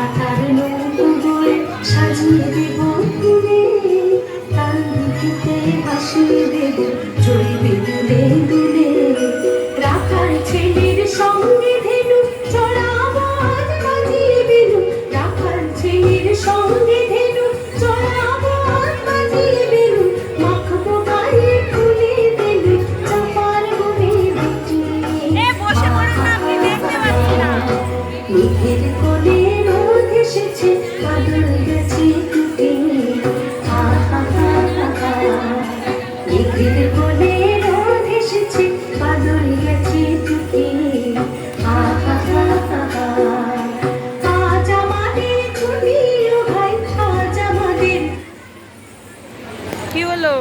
পাতার নৌকো বয়ে সাজিয়ে দেব ফুলে, তার দিঘিতে ভাসিয়ে দেব চড়িবে দুলে দুলে। রাখার ছেলের সঙ্গে ধেনু চড়াবো আজ বাজিয়ে বেনু, রাখার ছেলের সঙ্গে ধেনু চড়াবো আজ বাজিয়ে বেনু। মাখবো গায়ে ফুলে দেনু চাপার বনে বেটে। বসে পড়ুন না, আপনি দেখতে পাচ্ছি না। মেঘের কোলে রোদ এসেছে, বাদল গেছে টুটে। আহা হা হা হা। মেঘের কোলে রোদ এসেছে, বাদল গেছে টুটে। আহা হা হা হা। আজ আমাদের ছুটি ও ভাই, আজ আমাদের। কি হলো?